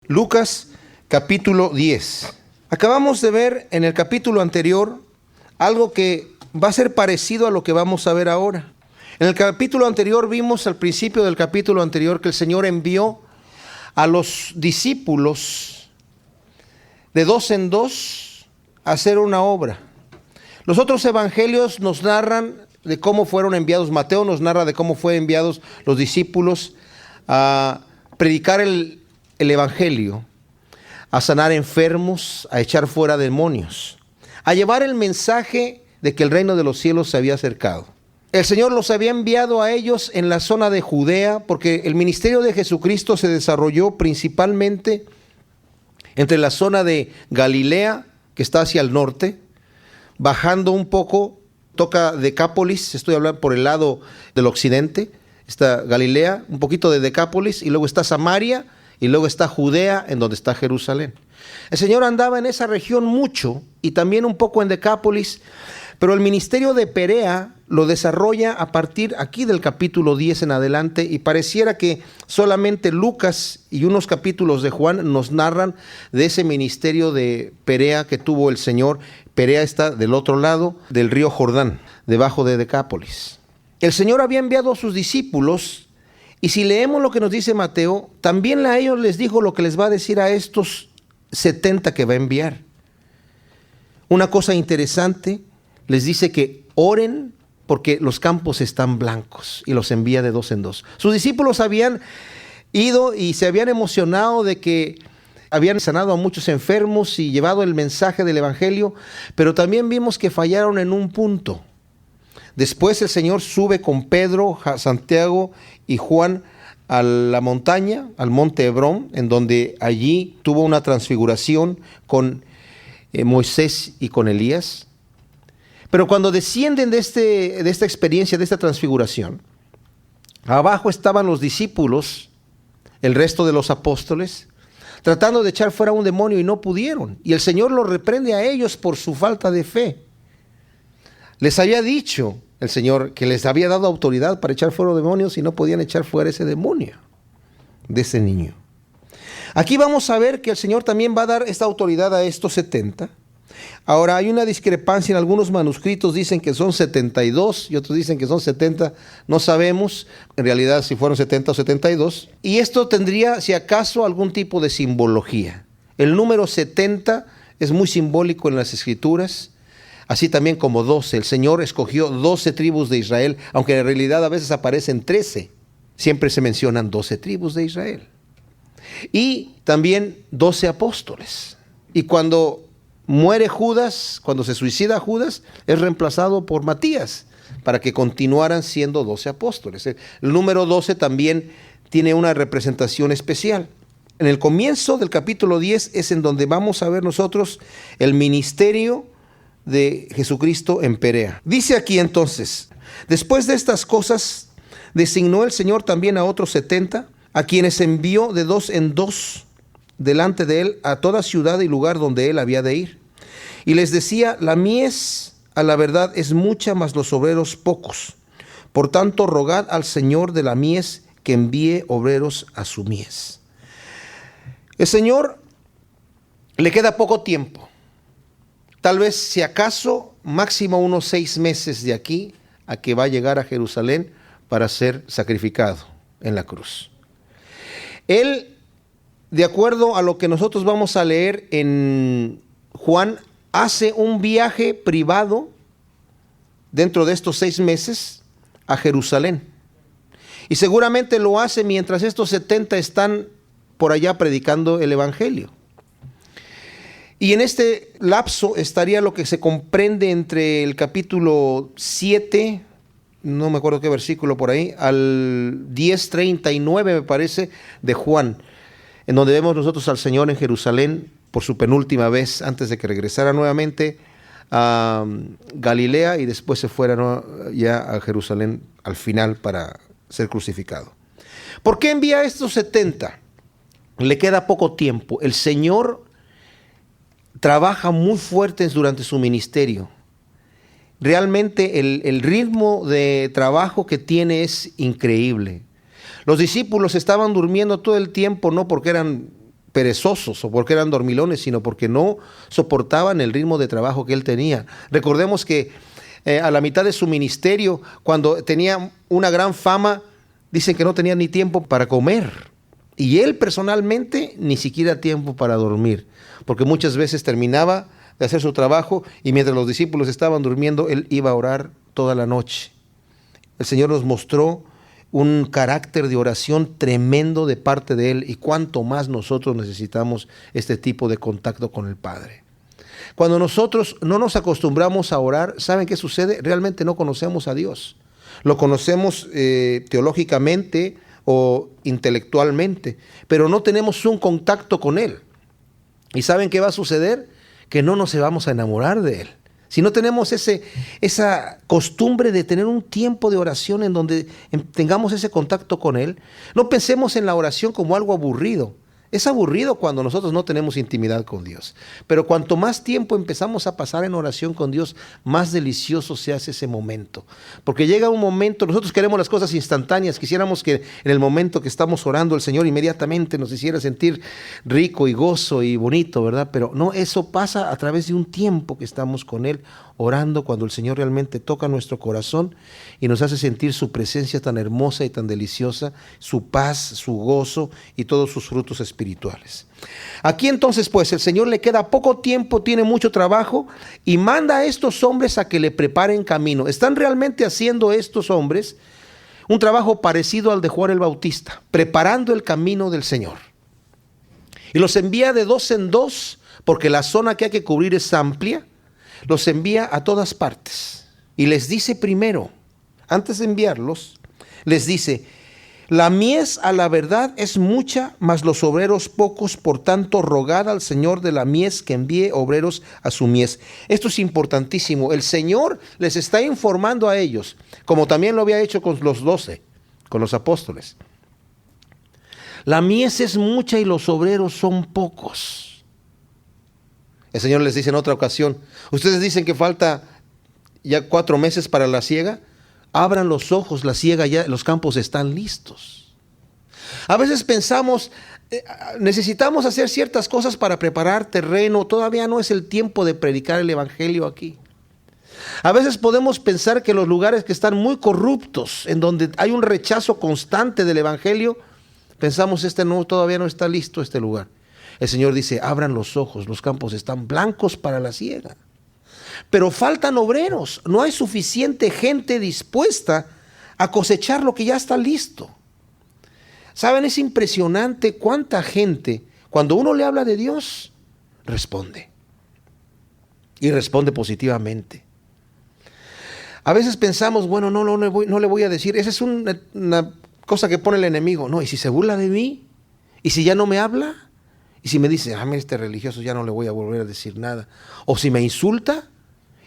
Lucas capítulo 10. Acabamos de ver en el capítulo anterior algo que va a ser parecido a lo que vamos a ver ahora. En el capítulo anterior vimos al principio del capítulo anterior que el Señor envió a los discípulos de dos en dos a hacer una obra. Los otros evangelios nos narran de cómo fueron enviados. Mateo nos narra de cómo fueron enviados los discípulos a predicar el evangelio, a sanar enfermos, a echar fuera demonios, a llevar el mensaje de que el reino de los cielos se había acercado. El Señor los había enviado a ellos en la zona de Judea, porque el ministerio de Jesucristo se desarrolló principalmente entre la zona de Galilea, que está hacia el norte, bajando un poco, toca Decápolis, estoy hablando por el lado del occidente, está Galilea, un poquito de Decápolis, y luego está Samaria, y luego está Judea, en donde está Jerusalén. El Señor andaba en esa región mucho, y también un poco en Decápolis, pero el ministerio de Perea lo desarrolla a partir aquí del capítulo 10 en adelante, y pareciera que solamente Lucas y unos capítulos de Juan nos narran de ese ministerio de Perea que tuvo el Señor. Perea está del otro lado del río Jordán, debajo de Decápolis. El Señor había enviado a sus discípulos, y si leemos lo que nos dice Mateo, también a ellos les dijo lo que les va a decir a estos 70 que va a enviar. Una cosa interesante, les dice que oren porque los campos están blancos, y los envía de dos en dos. Sus discípulos habían ido y se habían emocionado de que habían sanado a muchos enfermos y llevado el mensaje del evangelio, pero también vimos que fallaron en un punto. Después el Señor sube con Pedro, Santiago y Juan a la montaña, al monte Hebrón, en donde allí tuvo una transfiguración con Moisés y con Elías. Pero cuando descienden de esta experiencia, de esta transfiguración, abajo estaban los discípulos, el resto de los apóstoles, tratando de echar fuera un demonio y no pudieron. Y el Señor los reprende a ellos por su falta de fe. Les había dicho el Señor que les había dado autoridad para echar fuera demonios y no podían echar fuera ese demonio de ese niño. Aquí vamos a ver que el Señor también va a dar esta autoridad a estos 70. Ahora hay una discrepancia en algunos manuscritos, dicen que son 72 y otros dicen que son 70, no sabemos en realidad si fueron 70 o 72. Y esto tendría, si acaso, algún tipo de simbología. El número 70 es muy simbólico en las Escrituras, así también como 12. El Señor escogió 12 tribus de Israel, aunque en realidad a veces aparecen 13. Siempre se mencionan 12 tribus de Israel. Y también 12 apóstoles. Y cuando muere Judas, cuando se suicida Judas, es reemplazado por Matías, para que continuaran siendo 12 apóstoles. El número 12 también tiene una representación especial. En el comienzo del capítulo 10 es en donde vamos a ver nosotros el ministerio de Jesucristo en Perea. Dice aquí entonces: después de estas cosas, designó el Señor también a otros 70, a quienes envió de dos en dos delante de él a toda ciudad y lugar donde él había de ir. Y les decía: la mies a la verdad es mucha, mas los obreros pocos. Por tanto, rogad al Señor de la mies que envíe obreros a su mies. El Señor le queda poco tiempo. Tal vez, si acaso, máximo unos 6 meses de aquí a que va a llegar a Jerusalén para ser sacrificado en la cruz. Él, de acuerdo a lo que nosotros vamos a leer en Juan, hace un viaje privado dentro de estos 6 meses a Jerusalén. Y seguramente lo hace mientras estos 70 están por allá predicando el evangelio. Y en este lapso estaría lo que se comprende entre el capítulo 7, no me acuerdo qué versículo por ahí, al 10:39 me parece, de Juan, en donde vemos nosotros al Señor en Jerusalén por su penúltima vez antes de que regresara nuevamente a Galilea y después se fuera ya a Jerusalén al final para ser crucificado. ¿Por qué envía a estos 70? Le queda poco tiempo. El Señor trabaja muy fuerte durante su ministerio. Realmente el ritmo de trabajo que tiene es increíble. Los discípulos estaban durmiendo todo el tiempo, no porque eran perezosos o porque eran dormilones, sino porque no soportaban el ritmo de trabajo que él tenía. Recordemos que a la mitad de su ministerio, cuando tenía una gran fama, dicen que no tenía ni tiempo para comer. Y él personalmente ni siquiera tiempo para dormir, porque muchas veces terminaba de hacer su trabajo y mientras los discípulos estaban durmiendo, él iba a orar toda la noche. El Señor nos mostró un carácter de oración tremendo de parte de él, y cuánto más nosotros necesitamos este tipo de contacto con el Padre. Cuando nosotros no nos acostumbramos a orar, ¿saben qué sucede? Realmente no conocemos a Dios. Lo conocemos teológicamente o intelectualmente, pero no tenemos un contacto con Él. ¿Y saben qué va a suceder? Que no nos vamos a enamorar de Él. Si no tenemos esa costumbre de tener un tiempo de oración en donde tengamos ese contacto con Él, no pensemos en la oración como algo aburrido. Es aburrido cuando nosotros no tenemos intimidad con Dios. Pero cuanto más tiempo empezamos a pasar en oración con Dios, más delicioso se hace ese momento. Porque llega un momento, nosotros queremos las cosas instantáneas, quisiéramos que en el momento que estamos orando el Señor inmediatamente nos hiciera sentir rico y gozo y bonito, ¿verdad? Pero no, eso pasa a través de un tiempo que estamos con Él orando, cuando el Señor realmente toca nuestro corazón y nos hace sentir su presencia tan hermosa y tan deliciosa, su paz, su gozo y todos sus frutos espirituales. Aquí entonces pues el Señor le queda poco tiempo, tiene mucho trabajo y manda a estos hombres a que le preparen camino. Están realmente haciendo estos hombres un trabajo parecido al de Juan el Bautista, preparando el camino del Señor. Y los envía de dos en dos, porque la zona que hay que cubrir es amplia. Los envía a todas partes y les dice primero, antes de enviarlos, les dice: la mies a la verdad es mucha, mas los obreros pocos, por tanto rogad al Señor de la mies que envíe obreros a su mies. Esto es importantísimo. El Señor les está informando a ellos, como también lo había hecho con los 12, con los apóstoles. La mies es mucha y los obreros son pocos. El Señor les dice en otra ocasión: ustedes dicen que falta ya 4 meses para la siega. Abran los ojos, la siega ya, los campos están listos. A veces pensamos, necesitamos hacer ciertas cosas para preparar terreno, todavía no es el tiempo de predicar el evangelio aquí. A veces podemos pensar que los lugares que están muy corruptos, en donde hay un rechazo constante del evangelio, pensamos todavía no está listo este lugar. El Señor dice: abran los ojos, los campos están blancos para la siega. Pero faltan obreros, no hay suficiente gente dispuesta a cosechar lo que ya está listo. ¿Saben? Es impresionante cuánta gente, cuando uno le habla de Dios, responde. Y responde positivamente. A veces pensamos, bueno, no le voy a decir, esa es una cosa que pone el enemigo. No, ¿y si se burla de mí? ¿Y si ya no me habla? ¿Y si me dice, mira, este religioso ya no le voy a volver a decir nada? ¿O si me insulta?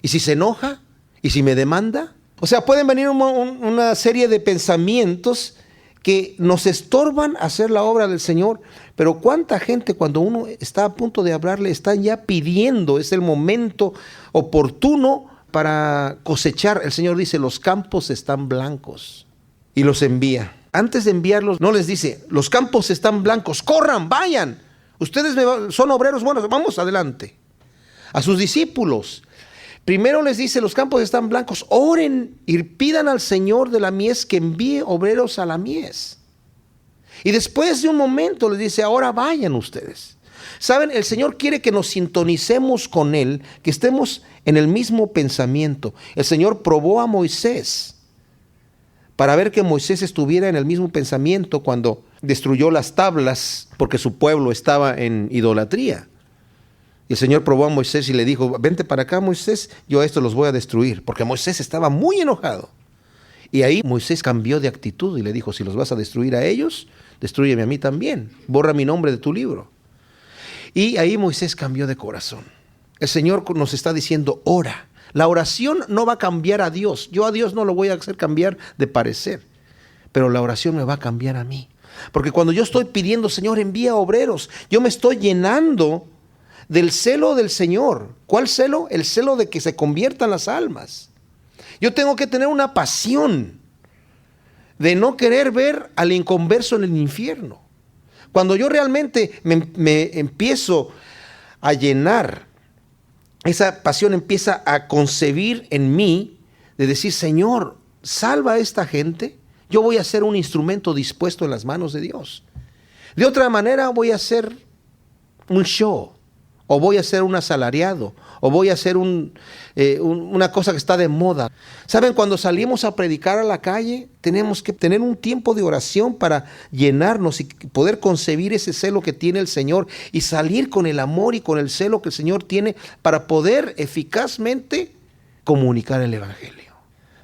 ¿Y si se enoja? ¿Y si me demanda? O sea, pueden venir una serie de pensamientos que nos estorban hacer la obra del Señor. Pero cuánta gente, cuando uno está a punto de hablarle, están ya pidiendo, es el momento oportuno para cosechar. El Señor dice: los campos están blancos, y los envía. Antes de enviarlos, no les dice: los campos están blancos, corran, vayan, ustedes son obreros buenos, vamos adelante. A sus discípulos, primero les dice: los campos están blancos, oren y pidan al Señor de la mies que envíe obreros a la mies. Y después de un momento les dice: ahora vayan ustedes. Saben, el Señor quiere que nos sintonicemos con Él, que estemos en el mismo pensamiento. El Señor probó a Moisés para ver que Moisés estuviera en el mismo pensamiento cuando destruyó las tablas porque su pueblo estaba en idolatría. Y el Señor probó a Moisés y le dijo: vente para acá, Moisés, yo a estos los voy a destruir, porque Moisés estaba muy enojado. Y ahí Moisés cambió de actitud y le dijo: si los vas a destruir a ellos, destrúyeme a mí también, borra mi nombre de tu libro. Y ahí Moisés cambió de corazón. El Señor nos está diciendo: ora. La oración no va a cambiar a Dios. Yo a Dios no lo voy a hacer cambiar de parecer, pero la oración me va a cambiar a mí. Porque cuando yo estoy pidiendo: Señor, envía obreros, yo me estoy llenando del celo del Señor. ¿Cuál celo? El celo de que se conviertan las almas. Yo tengo que tener una pasión de no querer ver al inconverso en el infierno. Cuando yo realmente me empiezo a llenar, esa pasión empieza a concebir en mí de decir, Señor, salva a esta gente. Yo voy a ser un instrumento dispuesto en las manos de Dios. De otra manera voy a ser un show, o voy a ser un asalariado, o voy a ser una cosa que está de moda. ¿Saben? Cuando salimos a predicar a la calle, tenemos que tener un tiempo de oración para llenarnos y poder concebir ese celo que tiene el Señor y salir con el amor y con el celo que el Señor tiene para poder eficazmente comunicar el Evangelio.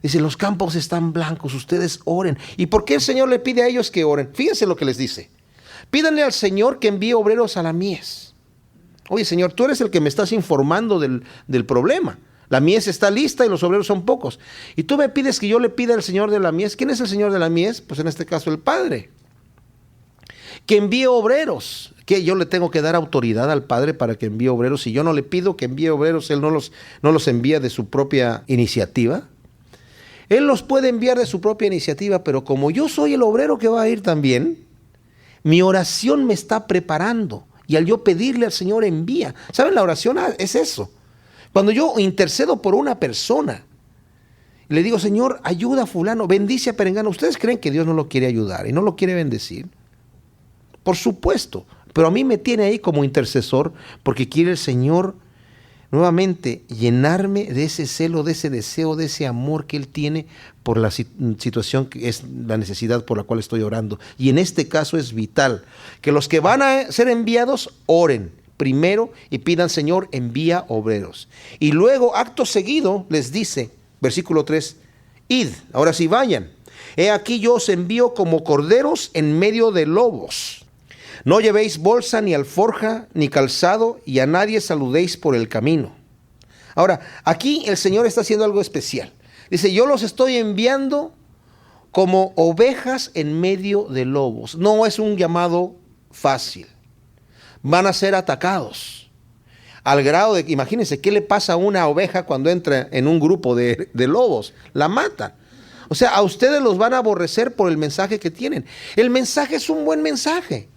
Dice, los campos están blancos, ustedes oren. ¿Y por qué el Señor le pide a ellos que oren? Fíjense lo que les dice. Pídanle al Señor que envíe obreros a la mies. Oye, Señor, tú eres el que me estás informando del problema. La mies está lista y los obreros son pocos. Y tú me pides que yo le pida al Señor de la mies. ¿Quién es el Señor de la mies? Pues en este caso el Padre. Que envíe obreros. ¿Qué? Yo le tengo que dar autoridad al Padre para que envíe obreros. Si yo no le pido que envíe obreros, Él no los envía de su propia iniciativa. Él los puede enviar de su propia iniciativa, pero como yo soy el obrero que va a ir también, mi oración me está preparando. Y al yo pedirle al Señor, envía. ¿Saben? La oración es eso. Cuando yo intercedo por una persona, le digo, Señor, ayuda a fulano, bendice a perengano. ¿Ustedes creen que Dios no lo quiere ayudar y no lo quiere bendecir? Por supuesto. Pero a mí me tiene ahí como intercesor porque quiere el Señor nuevamente llenarme de ese celo, de ese deseo, de ese amor que Él tiene por la situación que es la necesidad por la cual estoy orando. Y en este caso es vital que los que van a ser enviados oren primero y pidan, Señor, envía obreros. Y luego, acto seguido, les dice, versículo 3, id, ahora sí vayan. He aquí yo os envío como corderos en medio de lobos. No llevéis bolsa, ni alforja, ni calzado, y a nadie saludéis por el camino. Ahora, aquí el Señor está haciendo algo especial. Dice, yo los estoy enviando como ovejas en medio de lobos. No es un llamado fácil. Van a ser atacados. Al grado de que, imagínense, ¿qué le pasa a una oveja cuando entra en un grupo de lobos? La matan. O sea, a ustedes los van a aborrecer por el mensaje que tienen. El mensaje es un buen mensaje.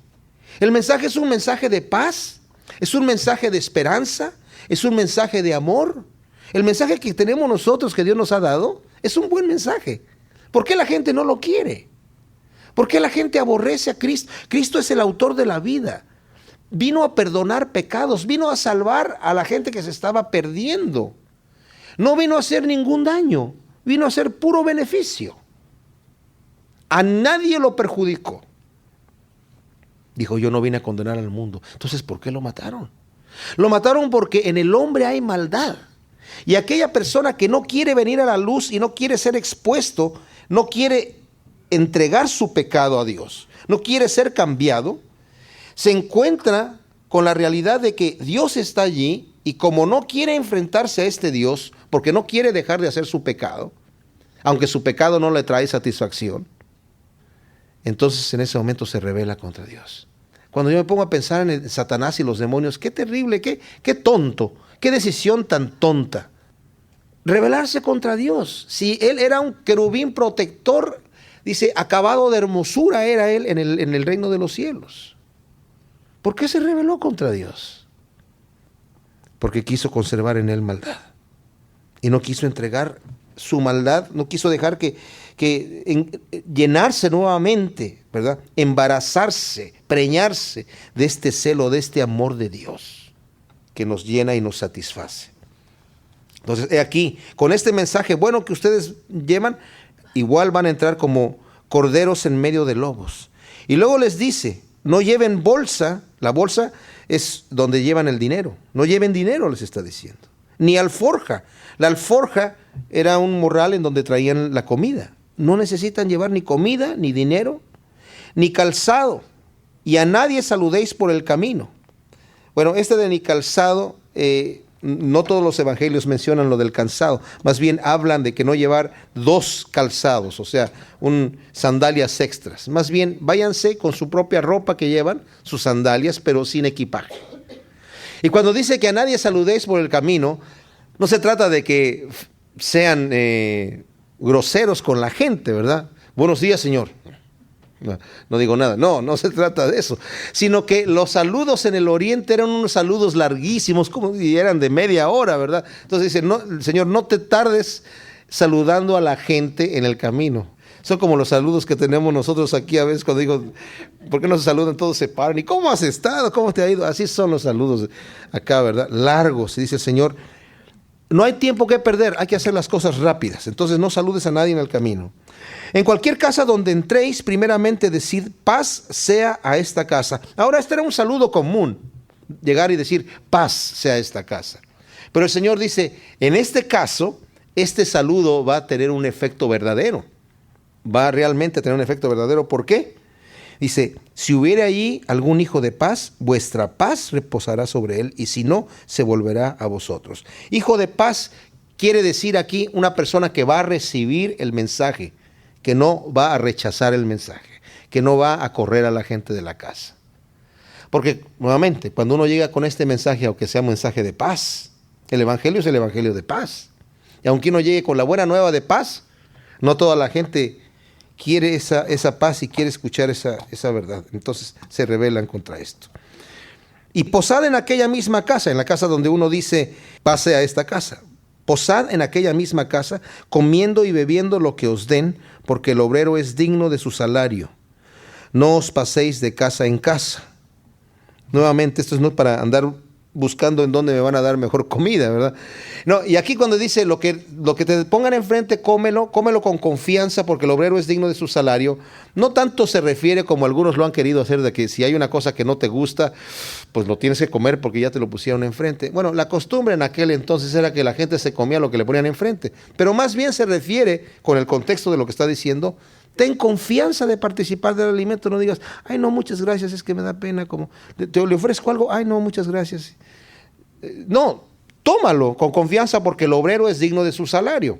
El mensaje es un mensaje de paz, es un mensaje de esperanza, es un mensaje de amor. El mensaje que tenemos nosotros, que Dios nos ha dado, es un buen mensaje. ¿Por qué la gente no lo quiere? ¿Por qué la gente aborrece a Cristo? Cristo es el autor de la vida. Vino a perdonar pecados, vino a salvar a la gente que se estaba perdiendo. No vino a hacer ningún daño, vino a hacer puro beneficio. A nadie lo perjudicó. Dijo, yo no vine a condenar al mundo. Entonces, ¿por qué lo mataron? Lo mataron porque en el hombre hay maldad. Y aquella persona que no quiere venir a la luz y no quiere ser expuesto, no quiere entregar su pecado a Dios, no quiere ser cambiado, se encuentra con la realidad de que Dios está allí y como no quiere enfrentarse a este Dios, porque no quiere dejar de hacer su pecado, aunque su pecado no le trae satisfacción, entonces en ese momento se rebela contra Dios. Cuando yo me pongo a pensar en Satanás y los demonios, qué terrible, qué tonto, qué decisión tan tonta. Rebelarse contra Dios. Si él era un querubín protector, dice, acabado de hermosura era él en el reino de los cielos. ¿Por qué se rebeló contra Dios? Porque quiso conservar en él maldad. Y no quiso entregar su maldad, no quiso dejar que llenarse nuevamente, ¿verdad? Embarazarse, preñarse de este celo, de este amor de Dios que nos llena y nos satisface. Entonces, aquí, con este mensaje bueno que ustedes llevan, igual van a entrar como corderos en medio de lobos. Y luego les dice, no lleven bolsa, la bolsa es donde llevan el dinero, no lleven dinero, les está diciendo, ni alforja. La alforja era un morral en donde traían la comida. No necesitan llevar ni comida, ni dinero, ni calzado. Y a nadie saludéis por el camino. Bueno, de ni calzado, no todos los evangelios mencionan lo del calzado. Más bien hablan de que no llevar dos calzados, o sea, sandalias extras. Más bien, váyanse con su propia ropa que llevan, sus sandalias, pero sin equipaje. Y cuando dice que a nadie saludéis por el camino, no se trata de que sean groseros con la gente, ¿verdad? Buenos días, Señor. No digo nada. No se trata de eso. Sino que los saludos en el oriente eran unos saludos larguísimos, como si eran de media hora, ¿verdad? Entonces dice, no, el Señor, no te tardes saludando a la gente en el camino. Son como los saludos que tenemos nosotros aquí a veces cuando digo, ¿por qué no se saludan? Todos se paran. ¿Y cómo has estado? ¿Cómo te ha ido? Así son los saludos acá, ¿verdad? Largos, dice el Señor. No hay tiempo que perder, hay que hacer las cosas rápidas. Entonces no saludes a nadie en el camino. En cualquier casa donde entréis, primeramente decid, paz sea a esta casa. Ahora este era un saludo común, llegar y decir, paz sea a esta casa. Pero el Señor dice, en este caso, este saludo va a tener un efecto verdadero. Va realmente a tener un efecto verdadero. ¿Por qué? Dice, si hubiere allí algún hijo de paz, vuestra paz reposará sobre él, y si no, se volverá a vosotros. Hijo de paz quiere decir aquí una persona que va a recibir el mensaje, que no va a rechazar el mensaje, que no va a correr a la gente de la casa. Porque, nuevamente, cuando uno llega con este mensaje, aunque sea un mensaje de paz, el evangelio es el evangelio de paz. Y aunque uno llegue con la buena nueva de paz, no toda la gente quiere esa paz y quiere escuchar esa verdad. Entonces se rebelan contra esto. Y posad en aquella misma casa, en la casa donde uno dice, pase a esta casa. Posad en aquella misma casa, comiendo y bebiendo lo que os den, porque el obrero es digno de su salario. No os paséis de casa en casa. Nuevamente, esto es no para andar buscando en dónde me van a dar mejor comida, ¿verdad? No, y aquí cuando dice lo que te pongan enfrente, cómelo con confianza, porque el obrero es digno de su salario. No tanto se refiere como algunos lo han querido hacer, de que si hay una cosa que no te gusta, pues lo tienes que comer porque ya te lo pusieron enfrente. Bueno, la costumbre en aquel entonces era que la gente se comía lo que le ponían enfrente, pero más bien se refiere, con el contexto de lo que está diciendo, ten confianza de participar del alimento. No digas, ay no, muchas gracias, es que me da pena, como le ofrezco algo, ay no, muchas gracias. No, tómalo con confianza, porque el obrero es digno de su salario.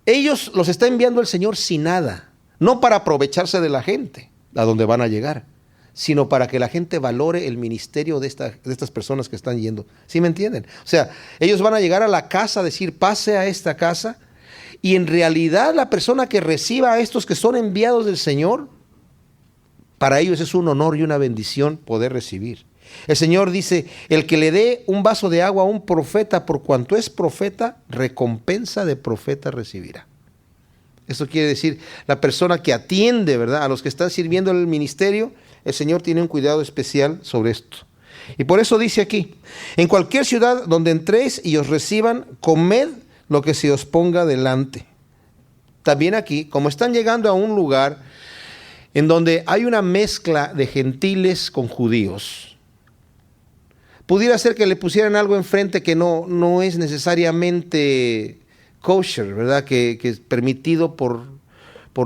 Ellos los está enviando el Señor sin nada, no para aprovecharse de la gente a donde van a llegar, sino para que la gente valore el ministerio de estas personas que están yendo. ¿Sí me entienden? O sea, ellos van a llegar a la casa a decir, pase a esta casa. Y en realidad la persona que reciba a estos que son enviados del Señor, para ellos es un honor y una bendición poder recibir. El Señor dice, el que le dé un vaso de agua a un profeta, por cuanto es profeta, recompensa de profeta recibirá. Esto quiere decir, la persona que atiende, ¿verdad?, a los que están sirviendo en el ministerio, el Señor tiene un cuidado especial sobre esto. Y por eso dice aquí, en cualquier ciudad donde entréis y os reciban, comed lo que se os ponga delante. También aquí, como están llegando a un lugar en donde hay una mezcla de gentiles con judíos, pudiera ser que le pusieran algo enfrente que no es necesariamente kosher, ¿verdad? Que es permitido por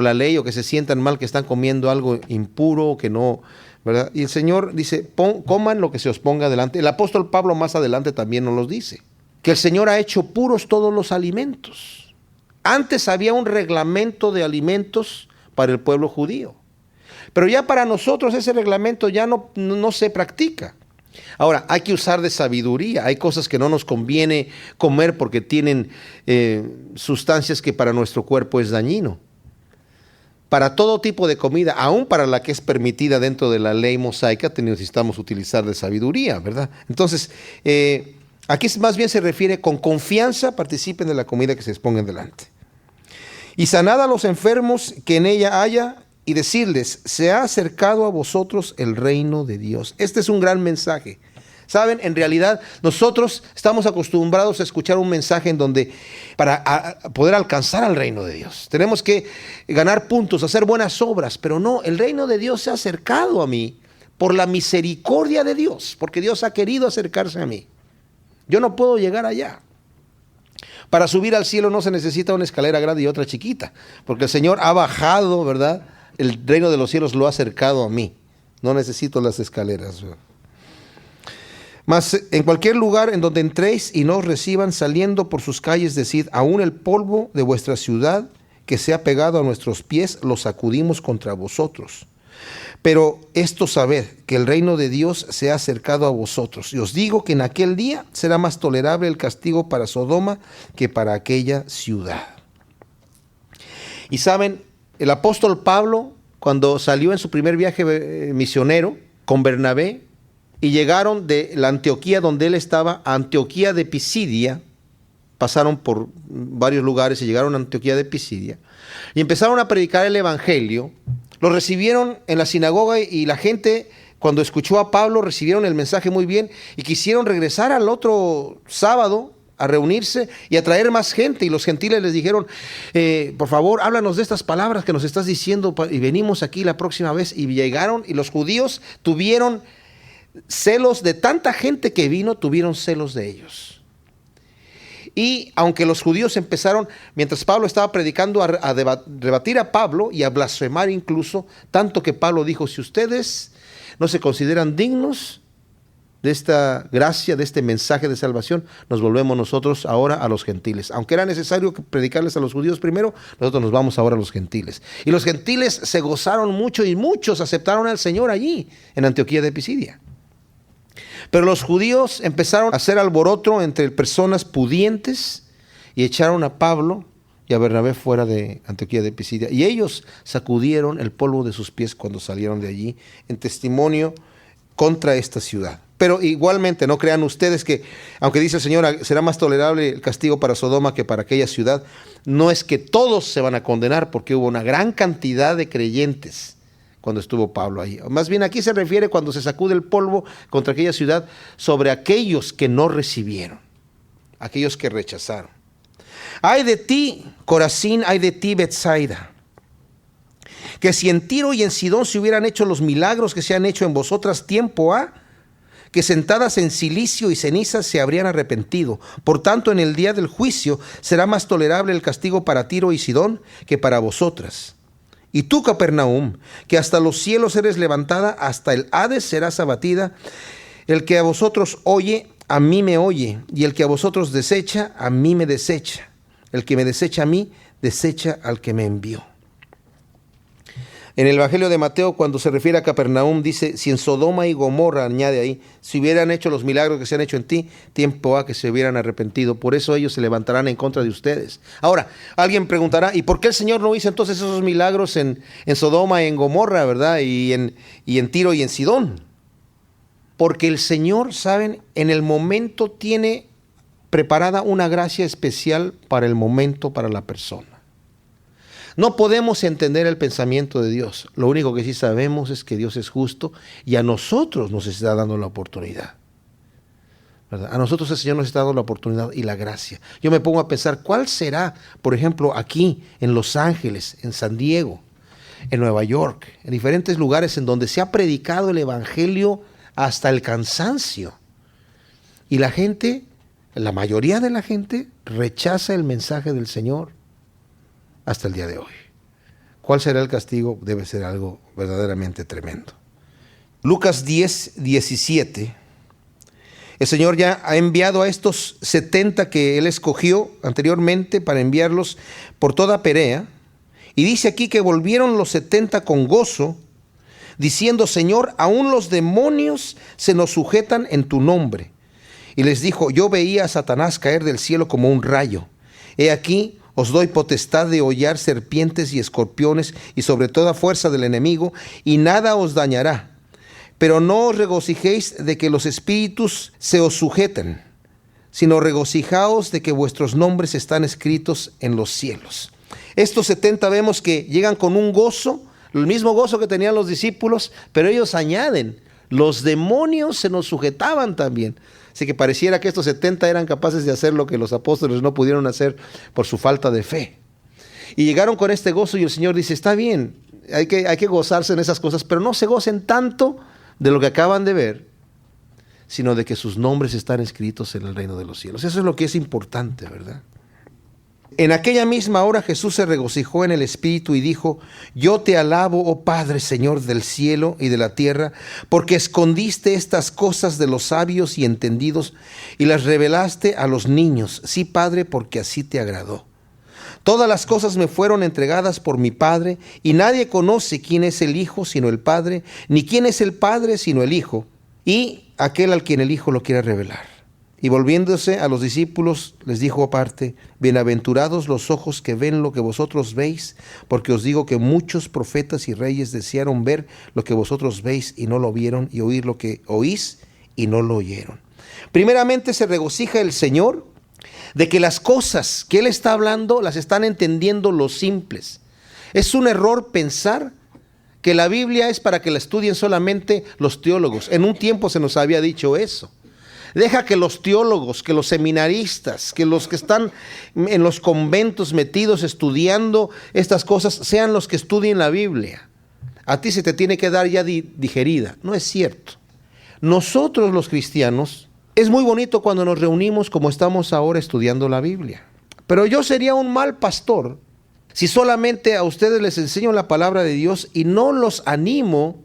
la ley, o que se sientan mal que están comiendo algo impuro, que no, ¿verdad? Y el Señor dice, coman lo que se os ponga delante. El apóstol Pablo más adelante también nos lo dice, que el Señor ha hecho puros todos los alimentos. Antes había un reglamento de alimentos para el pueblo judío, pero ya para nosotros ese reglamento ya no se practica. Ahora, hay que usar de sabiduría. Hay cosas que no nos conviene comer porque tienen sustancias que para nuestro cuerpo es dañino. Para todo tipo de comida, aún para la que es permitida dentro de la ley mosaica, necesitamos utilizar de sabiduría, ¿verdad? Entonces, aquí más bien se refiere, con confianza participen de la comida que se les ponga delante. Y sanad a los enfermos que en ella haya, y decirles, se ha acercado a vosotros el reino de Dios. Este es un gran mensaje. Saben, en realidad nosotros estamos acostumbrados a escuchar un mensaje en donde para poder alcanzar al reino de Dios tenemos que ganar puntos, hacer buenas obras, pero no, el reino de Dios se ha acercado a mí por la misericordia de Dios, porque Dios ha querido acercarse a mí. Yo no puedo llegar allá. Para subir al cielo no se necesita una escalera grande y otra chiquita, porque el Señor ha bajado, ¿verdad? El reino de los cielos lo ha acercado a mí. No necesito las escaleras. Mas en cualquier lugar en donde entréis y no os reciban, saliendo por sus calles, decid, aún el polvo de vuestra ciudad que se ha pegado a nuestros pies, lo sacudimos contra vosotros. Pero esto sabed, que el reino de Dios se ha acercado a vosotros. Y os digo que en aquel día será más tolerable el castigo para Sodoma que para aquella ciudad. Y saben, el apóstol Pablo cuando salió en su primer viaje misionero con Bernabé y llegaron de la Antioquía donde él estaba, a Antioquía de Pisidia. Pasaron por varios lugares y llegaron a Antioquía de Pisidia y empezaron a predicar el evangelio. Los recibieron en la sinagoga y la gente, cuando escuchó a Pablo, recibieron el mensaje muy bien y quisieron regresar al otro sábado a reunirse y a traer más gente. Y los gentiles les dijeron, por favor, háblanos de estas palabras que nos estás diciendo y venimos aquí la próxima vez. Y llegaron y los judíos tuvieron celos de tanta gente que vino, tuvieron celos de ellos. Y aunque los judíos empezaron, mientras Pablo estaba predicando, a rebatir a Pablo y a blasfemar incluso, tanto que Pablo dijo, si ustedes no se consideran dignos de esta gracia, de este mensaje de salvación, nos volvemos nosotros ahora a los gentiles. Aunque era necesario predicarles a los judíos primero, nosotros nos vamos ahora a los gentiles. Y los gentiles se gozaron mucho y muchos aceptaron al Señor allí, en Antioquía de Pisidia. Pero los judíos empezaron a hacer alboroto entre personas pudientes y echaron a Pablo y a Bernabé fuera de Antioquía de Pisidia. Y ellos sacudieron el polvo de sus pies cuando salieron de allí en testimonio contra esta ciudad. Pero igualmente no crean ustedes que, aunque dice el Señor, será más tolerable el castigo para Sodoma que para aquella ciudad, no es que todos se van a condenar, porque hubo una gran cantidad de creyentes cuando estuvo Pablo ahí. Más bien aquí se refiere cuando se sacude el polvo contra aquella ciudad sobre aquellos que no recibieron, aquellos que rechazaron. Ay de ti, Corazín, ay de ti, Betsaida, que si en Tiro y en Sidón se hubieran hecho los milagros que se han hecho en vosotras, tiempo ha que sentadas en cilicio y cenizas se habrían arrepentido. Por tanto, en el día del juicio será más tolerable el castigo para Tiro y Sidón que para vosotras. Y tú, Capernaum, que hasta los cielos eres levantada, hasta el Hades serás abatida. El que a vosotros oye, a mí me oye, y el que a vosotros desecha, a mí me desecha. El que me desecha a mí, desecha al que me envió. En el Evangelio de Mateo, cuando se refiere a Capernaum, dice, si en Sodoma y Gomorra, añade ahí, si hubieran hecho los milagros que se han hecho en ti, tiempo ha que se hubieran arrepentido. Por eso ellos se levantarán en contra de ustedes. Ahora, alguien preguntará, ¿y por qué el Señor no hizo entonces esos milagros en Sodoma y en Gomorra, verdad? Y en Tiro y en Sidón. Porque el Señor, ¿saben? En el momento tiene preparada una gracia especial para el momento, para la persona. No podemos entender el pensamiento de Dios. Lo único que sí sabemos es que Dios es justo y a nosotros nos está dando la oportunidad, ¿verdad? A nosotros el Señor nos está dando la oportunidad y la gracia. Yo me pongo a pensar, ¿cuál será, por ejemplo, aquí en Los Ángeles, en San Diego, en Nueva York, en diferentes lugares en donde se ha predicado el Evangelio hasta el cansancio? Y la gente, la mayoría de la gente, rechaza el mensaje del Señor hasta el día de hoy. ¿Cuál será el castigo? Debe ser algo verdaderamente tremendo. Lucas 10, 17. El Señor ya ha enviado a estos 70 que Él escogió anteriormente para enviarlos por toda Perea. Y dice aquí que volvieron los 70 con gozo, diciendo, Señor, aún los demonios se nos sujetan en tu nombre. Y les dijo, yo veía a Satanás caer del cielo como un rayo. He aquí, os doy potestad de hollar serpientes y escorpiones y sobre toda fuerza del enemigo, y nada os dañará. Pero no os regocijéis de que los espíritus se os sujeten, sino regocijaos de que vuestros nombres están escritos en los cielos. Estos 70 vemos que llegan con un gozo, el mismo gozo que tenían los discípulos, pero ellos añaden, los demonios se nos sujetaban también. Así que pareciera que estos 70 eran capaces de hacer lo que los apóstoles no pudieron hacer por su falta de fe. Y llegaron con este gozo y el Señor dice, está bien, hay que gozarse en esas cosas, pero no se gocen tanto de lo que acaban de ver, sino de que sus nombres están escritos en el reino de los cielos. Eso es lo que es importante, ¿verdad? En aquella misma hora Jesús se regocijó en el Espíritu y dijo, yo te alabo, oh Padre, Señor del cielo y de la tierra, porque escondiste estas cosas de los sabios y entendidos y las revelaste a los niños. Sí, Padre, porque así te agradó. Todas las cosas me fueron entregadas por mi Padre, y nadie conoce quién es el Hijo sino el Padre, ni quién es el Padre sino el Hijo, y aquel al quien el Hijo lo quiere revelar. Y volviéndose a los discípulos, les dijo aparte: bienaventurados los ojos que ven lo que vosotros veis, porque os digo que muchos profetas y reyes desearon ver lo que vosotros veis y no lo vieron, y oír lo que oís y no lo oyeron. Primeramente se regocija el Señor de que las cosas que Él está hablando las están entendiendo los simples. Es un error pensar que la Biblia es para que la estudien solamente los teólogos. En un tiempo se nos había dicho eso. Deja que los teólogos, que los seminaristas, que los que están en los conventos metidos estudiando estas cosas, sean los que estudien la Biblia. A ti se te tiene que dar ya digerida. No es cierto. Nosotros los cristianos, es muy bonito cuando nos reunimos como estamos ahora estudiando la Biblia. Pero yo sería un mal pastor si solamente a ustedes les enseño la palabra de Dios y no los animo,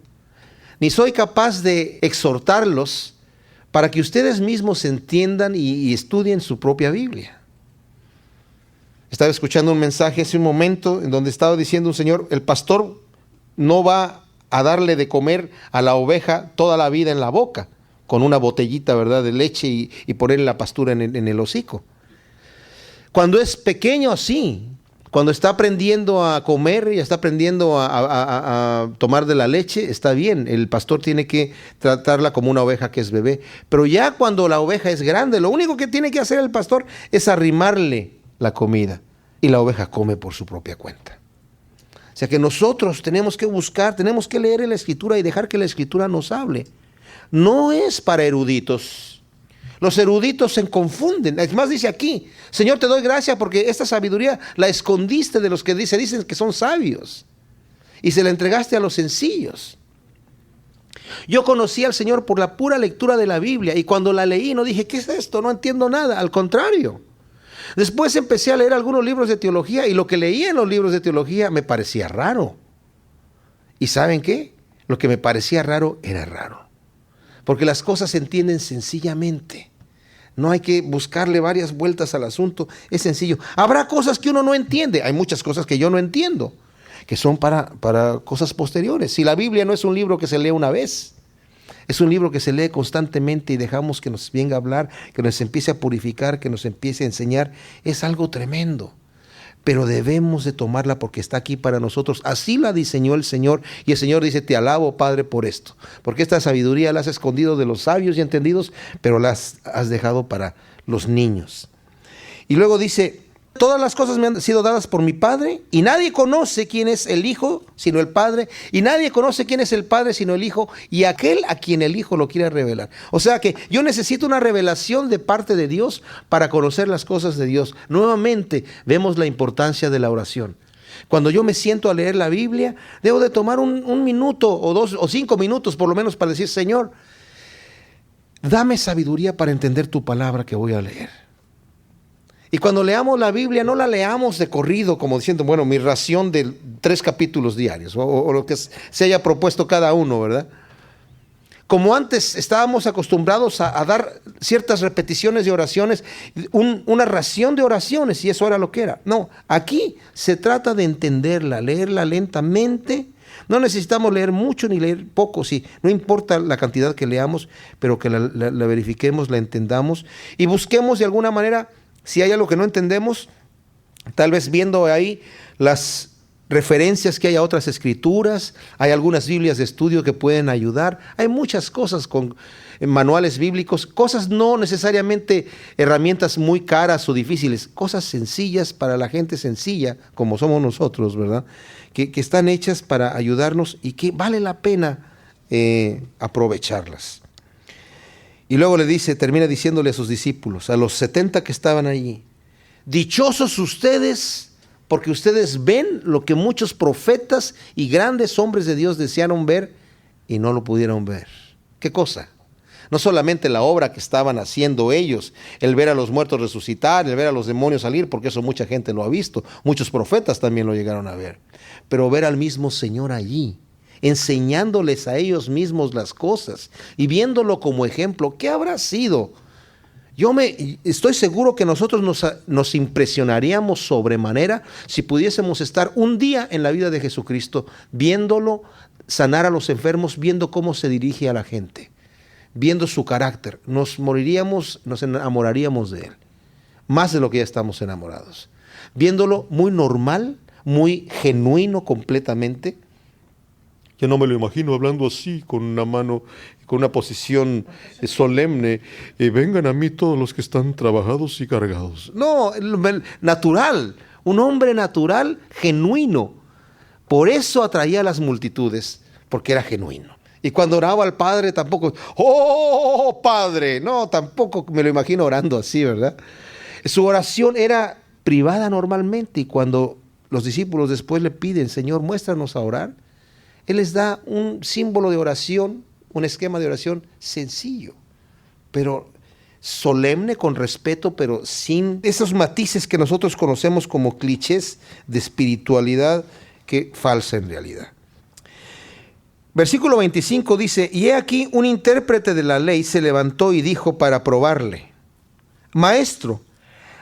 ni soy capaz de exhortarlos para que ustedes mismos entiendan y estudien su propia Biblia. Estaba escuchando un mensaje hace un momento en donde estaba diciendo un señor: el pastor no va a darle de comer a la oveja toda la vida en la boca, con una botellita, ¿verdad?, de leche y ponerle la pastura en el hocico. Cuando es pequeño, sí. Cuando está aprendiendo a comer y está aprendiendo a tomar de la leche, está bien. El pastor tiene que tratarla como una oveja que es bebé. Pero ya cuando la oveja es grande, lo único que tiene que hacer el pastor es arrimarle la comida. Y la oveja come por su propia cuenta. O sea que nosotros tenemos que buscar, tenemos que leer en la Escritura y dejar que la Escritura nos hable. No es para eruditos. Los eruditos se confunden. Es más, dice aquí: Señor, te doy gracias porque esta sabiduría la escondiste de los que dicen que son sabios y se la entregaste a los sencillos. Yo conocí al Señor por la pura lectura de la Biblia, y cuando la leí no dije: ¿qué es esto? No entiendo nada. Al contrario. Después empecé a leer algunos libros de teología, y lo que leía en los libros de teología me parecía raro. ¿Y saben qué? Lo que me parecía raro era raro. Porque las cosas se entienden sencillamente. No hay que buscarle varias vueltas al asunto. Es sencillo. Habrá cosas que uno no entiende. Hay muchas cosas que yo no entiendo, que son para cosas posteriores. Si la Biblia no es un libro que se lee una vez, es un libro que se lee constantemente y dejamos que nos venga a hablar, que nos empiece a purificar, que nos empiece a enseñar. Es algo tremendo. Pero debemos de tomarla porque está aquí para nosotros. Así la diseñó el Señor. Y el Señor dice: te alabo, Padre, por esto. Porque esta sabiduría la has escondido de los sabios y entendidos, pero la has dejado para los niños. Y luego dice: todas las cosas me han sido dadas por mi Padre, y nadie conoce quién es el Hijo sino el Padre, y nadie conoce quién es el Padre sino el Hijo, y aquel a quien el Hijo lo quiere revelar. O sea que yo necesito una revelación de parte de Dios para conocer las cosas de Dios. Nuevamente vemos la importancia de la oración. Cuando yo me siento a leer la Biblia, debo de tomar un minuto o 2 o 5 minutos por lo menos para decir: Señor, dame sabiduría para entender tu palabra que voy a leer. Y cuando leamos la Biblia, no la leamos de corrido, como diciendo: bueno, mi ración de 3 capítulos diarios, o lo que se haya propuesto cada uno, ¿verdad? Como antes estábamos acostumbrados a dar ciertas repeticiones de oraciones, una ración de oraciones, y eso era lo que era. No, aquí se trata de entenderla, leerla lentamente. No necesitamos leer mucho ni leer poco, sí, no importa la cantidad que leamos, pero que la verifiquemos, la entendamos y busquemos de alguna manera. Si hay algo que no entendemos, tal vez viendo ahí las referencias que hay a otras escrituras, hay algunas Biblias de estudio que pueden ayudar. Hay muchas cosas con manuales bíblicos, cosas no necesariamente herramientas muy caras o difíciles, cosas sencillas para la gente sencilla, como somos nosotros, ¿verdad? Que están hechas para ayudarnos y que vale la pena aprovecharlas. Y luego termina diciéndole a sus discípulos, a los 70 que estaban allí: dichosos ustedes, porque ustedes ven lo que muchos profetas y grandes hombres de Dios desearon ver y no lo pudieron ver. ¿Qué cosa? No solamente la obra que estaban haciendo ellos, el ver a los muertos resucitar, el ver a los demonios salir, porque eso mucha gente lo ha visto, muchos profetas también lo llegaron a ver, pero ver al mismo Señor allí, enseñándoles a ellos mismos las cosas y viéndolo como ejemplo. ¿Qué habrá sido? Estoy seguro que nosotros nos impresionaríamos sobremanera si pudiésemos estar un día en la vida de Jesucristo, viéndolo sanar a los enfermos, viendo cómo se dirige a la gente, viendo su carácter, nos moriríamos, nos enamoraríamos de él, más de lo que ya estamos enamorados. Viéndolo muy normal, muy genuino completamente. Yo no me lo imagino hablando así, con una mano, con una posición solemne. Vengan a mí todos los que están trabajados y cargados. No, natural, un hombre natural, genuino. Por eso atraía a las multitudes, porque era genuino. Y cuando oraba al Padre tampoco, ¡oh, Padre! No, tampoco me lo imagino orando así, ¿verdad? Su oración era privada normalmente, y cuando los discípulos después le piden, Señor, muéstranos a orar, Él les da un símbolo de oración, un esquema de oración sencillo, pero solemne, con respeto, pero sin esos matices que nosotros conocemos como clichés de espiritualidad que falsa en realidad. Versículo 25 dice, y he aquí un intérprete de la ley se levantó y dijo para probarle, Maestro,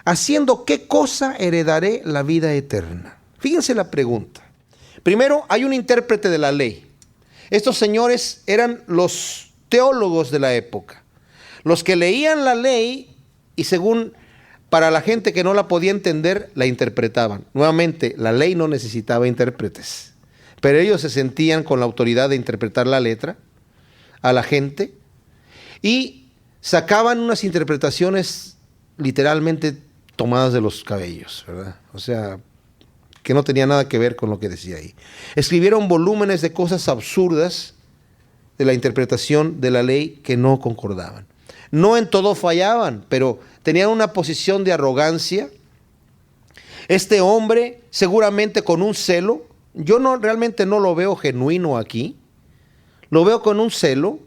¿haciendo qué cosa heredaré la vida eterna? Fíjense la pregunta. Primero, hay un intérprete de la ley. Estos señores eran los teólogos de la época, los que leían la ley y según para la gente que no la podía entender, la interpretaban. Nuevamente, la ley no necesitaba intérpretes, pero ellos se sentían con la autoridad de interpretar la letra a la gente y sacaban unas interpretaciones literalmente tomadas de los cabellos, ¿verdad? O sea, que no tenía nada que ver con lo que decía ahí. Escribieron volúmenes de cosas absurdas de la interpretación de la ley que no concordaban. No en todo fallaban, pero tenían una posición de arrogancia. Este hombre, seguramente con un celo, yo realmente no lo veo genuino aquí, lo veo con un celo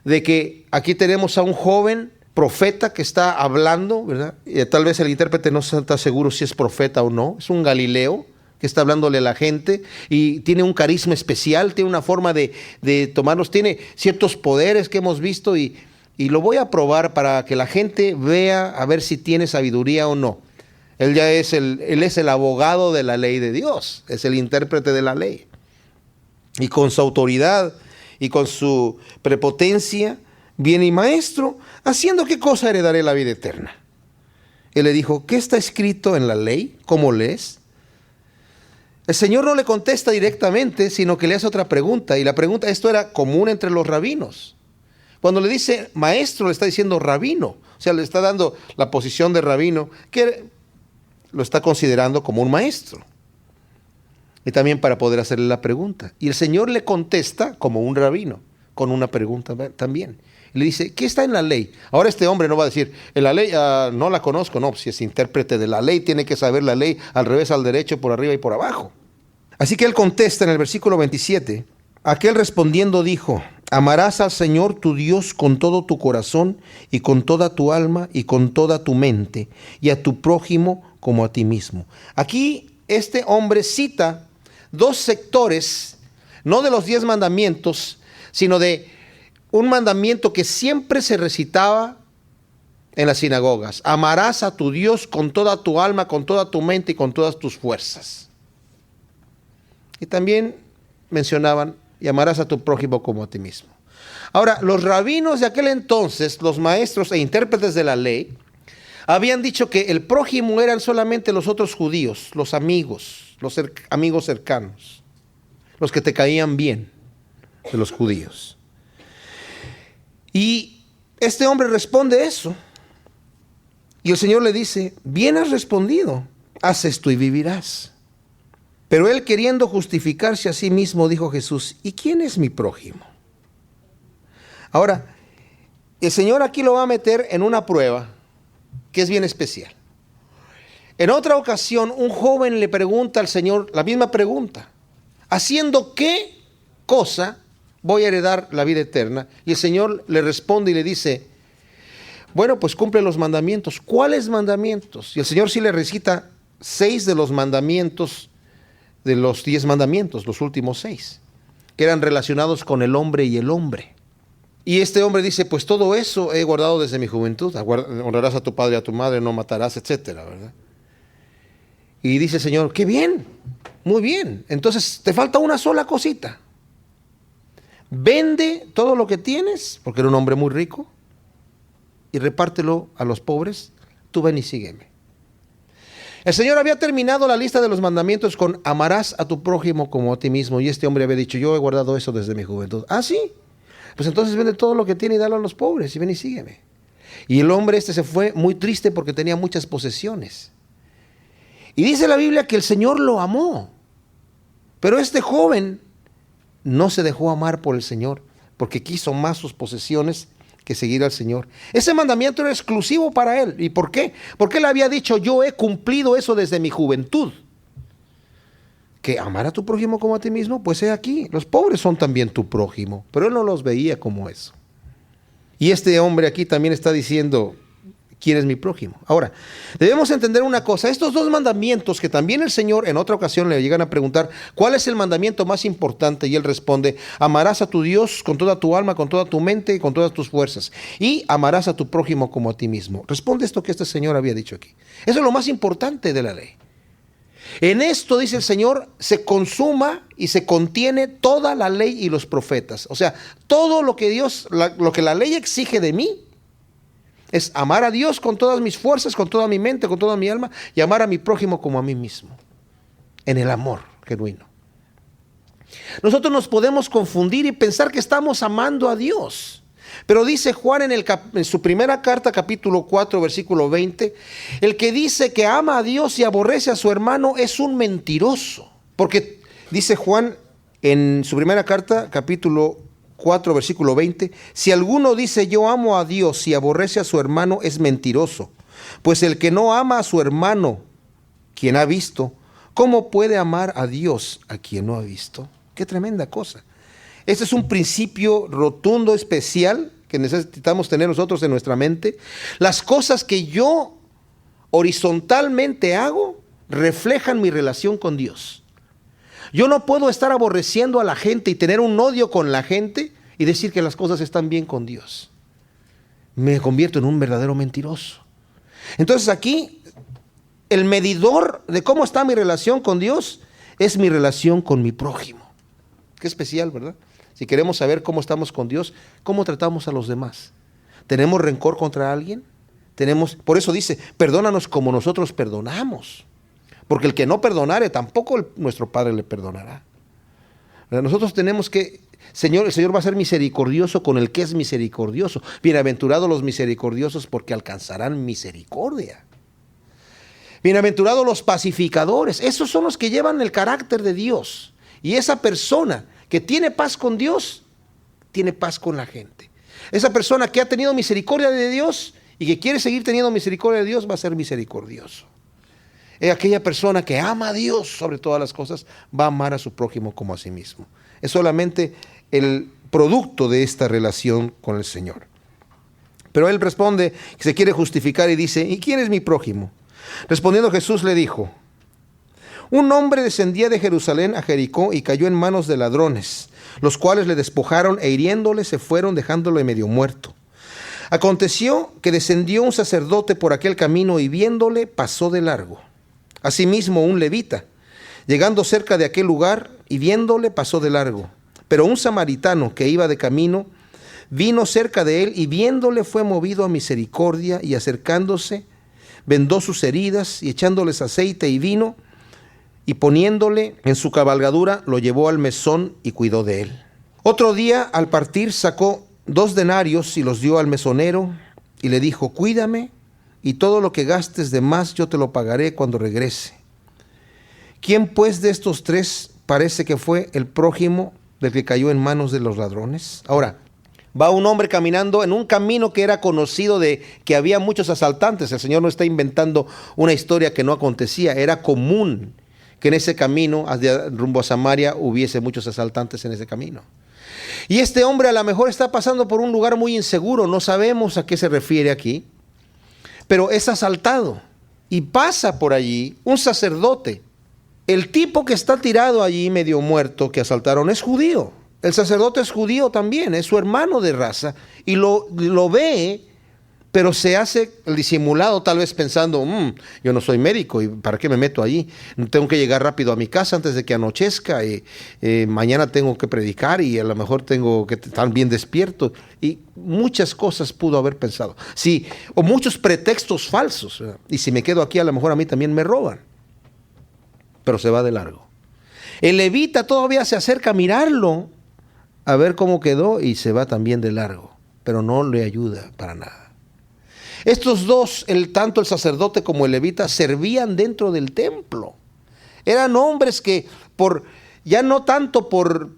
de que aquí tenemos a un joven profeta que está hablando, ¿verdad? Y tal vez el intérprete no está seguro si es profeta o no, es un Galileo que está hablándole a la gente y tiene un carisma especial, tiene una forma de tomarlos, tiene ciertos poderes que hemos visto y lo voy a probar para que la gente vea a ver si tiene sabiduría o no. Él es el abogado de la ley de Dios, es el intérprete de la ley. Y con su autoridad y con su prepotencia viene y Maestro, ¿haciendo qué cosa heredaré la vida eterna? Él le dijo, ¿qué está escrito en la ley? ¿Cómo lees? El Señor no le contesta directamente, sino que le hace otra pregunta. Y la pregunta, esto era común entre los rabinos. Cuando le dice maestro, le está diciendo rabino. O sea, le está dando la posición de rabino, que lo está considerando como un maestro. Y también para poder hacerle la pregunta. Y el Señor le contesta como un rabino, con una pregunta también. Y le dice, ¿qué está en la ley? Ahora este hombre no va a decir, en la ley no la conozco. No, si es intérprete de la ley, tiene que saber la ley al revés, al derecho, por arriba y por abajo. Así que él contesta en el versículo 27, aquel respondiendo dijo, amarás al Señor tu Dios con todo tu corazón y con toda tu alma y con toda tu mente y a tu prójimo como a ti mismo. Aquí este hombre cita dos sectores, no de los 10 mandamientos, sino de un mandamiento que siempre se recitaba en las sinagogas. Amarás a tu Dios con toda tu alma, con toda tu mente y con todas tus fuerzas. Y también mencionaban, y amarás a tu prójimo como a ti mismo. Ahora, los rabinos de aquel entonces, los maestros e intérpretes de la ley, habían dicho que el prójimo eran solamente los otros judíos, los amigos cercanos, los que te caían bien de los judíos. Y este hombre responde eso. Y el Señor le dice, bien has respondido, haz esto y vivirás. Pero él, queriendo justificarse a sí mismo, dijo Jesús, ¿y quién es mi prójimo? Ahora, el Señor aquí lo va a meter en una prueba que es bien especial. En otra ocasión, un joven le pregunta al Señor la misma pregunta, ¿haciendo qué cosa voy a heredar la vida eterna? Y el Señor le responde y le dice, bueno, pues cumple los mandamientos. ¿Cuáles mandamientos? Y el Señor sí le recita 6 de los mandamientos, de los 10 mandamientos, los últimos 6, que eran relacionados con el hombre y el hombre. Y este hombre dice, pues todo eso he guardado desde mi juventud, honrarás a tu padre y a tu madre, no matarás, etcétera, ¿verdad? Y dice el Señor, qué bien, muy bien, entonces te falta una sola cosita. vende todo lo que tienes, porque era un hombre muy rico, y repártelo a los pobres, tú ven y sígueme. El Señor había terminado la lista de los mandamientos con amarás a tu prójimo como a ti mismo, y este hombre había dicho, yo he guardado eso desde mi juventud. Ah, sí, pues entonces vende todo lo que tiene y dalo a los pobres, y ven y sígueme. Y el hombre se fue muy triste porque tenía muchas posesiones. Y dice la Biblia que el Señor lo amó, pero este joven no se dejó amar por el Señor, porque quiso más sus posesiones que seguir al Señor. Ese mandamiento era exclusivo para él. ¿Y por qué? Porque él había dicho, yo he cumplido eso desde mi juventud. Que amar a tu prójimo como a ti mismo, pues he aquí, los pobres son también tu prójimo, pero él no los veía como eso. Y este hombre aquí también está diciendo, ¿quién es mi prójimo? Ahora, debemos entender una cosa, estos dos mandamientos que también el Señor en otra ocasión le llegan a preguntar, ¿cuál es el mandamiento más importante? Y él responde, amarás a tu Dios con toda tu alma, con toda tu mente y con todas tus fuerzas, y amarás a tu prójimo como a ti mismo. Responde esto que este Señor había dicho aquí. Eso es lo más importante de la ley. En esto, dice el Señor, se consuma y se contiene toda la ley y los profetas. O sea, todo lo que Dios, lo que la ley exige de mí, es amar a Dios con todas mis fuerzas, con toda mi mente, con toda mi alma, y amar a mi prójimo como a mí mismo, en el amor genuino. Nosotros nos podemos confundir y pensar que estamos amando a Dios, pero dice Juan en su primera carta, capítulo 4, versículo 20, el que dice que ama a Dios y aborrece a su hermano es un mentiroso, porque dice Juan en su primera carta, capítulo 4, versículo 20, si alguno dice yo amo a Dios y aborrece a su hermano es mentiroso, pues el que no ama a su hermano, quien ha visto, ¿cómo puede amar a Dios a quien no ha visto? Qué tremenda cosa. Este es un principio rotundo, especial, que necesitamos tener nosotros en nuestra mente. Las cosas que yo horizontalmente hago reflejan mi relación con Dios. Yo no puedo estar aborreciendo a la gente y tener un odio con la gente y decir que las cosas están bien con Dios. Me convierto en un verdadero mentiroso. Entonces aquí, el medidor de cómo está mi relación con Dios es mi relación con mi prójimo. Qué especial, ¿verdad? Si queremos saber cómo estamos con Dios, ¿cómo tratamos a los demás? ¿Tenemos rencor contra alguien? Por eso dice, perdónanos como nosotros perdonamos. Porque el que no perdonare, tampoco nuestro Padre le perdonará. Nosotros tenemos que, el Señor va a ser misericordioso con el que es misericordioso. Bienaventurados los misericordiosos porque alcanzarán misericordia. Bienaventurados los pacificadores, esos son los que llevan el carácter de Dios. Y esa persona que tiene paz con Dios, tiene paz con la gente. Esa persona que ha tenido misericordia de Dios y que quiere seguir teniendo misericordia de Dios, va a ser misericordioso. Aquella persona que ama a Dios sobre todas las cosas, va a amar a su prójimo como a sí mismo. Es solamente el producto de esta relación con el Señor. Pero él responde, que se quiere justificar y dice, ¿y quién es mi prójimo? Respondiendo Jesús le dijo, un hombre descendía de Jerusalén a Jericó y cayó en manos de ladrones, los cuales le despojaron e hiriéndole se fueron dejándole medio muerto. Aconteció que descendió un sacerdote por aquel camino y viéndole pasó de largo. Asimismo un levita, llegando cerca de aquel lugar y viéndole pasó de largo. Pero un samaritano que iba de camino vino cerca de él y viéndole fue movido a misericordia y acercándose vendó sus heridas y echándoles aceite y vino y poniéndole en su cabalgadura lo llevó al mesón y cuidó de él. Otro día al partir sacó 2 denarios y los dio al mesonero y le dijo, cuídame y todo lo que gastes de más yo te lo pagaré cuando regrese. ¿Quién pues de estos 3 parece que fue el prójimo del que cayó en manos de los ladrones? Ahora, va un hombre caminando en un camino que era conocido de que había muchos asaltantes. El Señor no está inventando una historia que no acontecía. Era común que en ese camino, rumbo a Samaria, hubiese muchos asaltantes en ese camino. Y este hombre a lo mejor está pasando por un lugar muy inseguro. No sabemos a qué se refiere aquí. Pero es asaltado y pasa por allí un sacerdote. El tipo que está tirado allí medio muerto que asaltaron es judío. El sacerdote es judío también, es su hermano de raza y lo ve pero se hace el disimulado, tal vez pensando, yo no soy médico, ¿y para qué me meto allí? Tengo que llegar rápido a mi casa antes de que anochezca, y mañana tengo que predicar y a lo mejor tengo que estar bien despierto. Y muchas cosas pudo haber pensado. Sí, o muchos pretextos falsos, ¿verdad? Y si me quedo aquí, a lo mejor a mí también me roban. Pero se va de largo. El levita todavía se acerca a mirarlo, a ver cómo quedó, y se va también de largo, pero no le ayuda para nada. Estos dos, tanto el sacerdote como el levita, servían dentro del templo. Eran hombres que ya no tanto por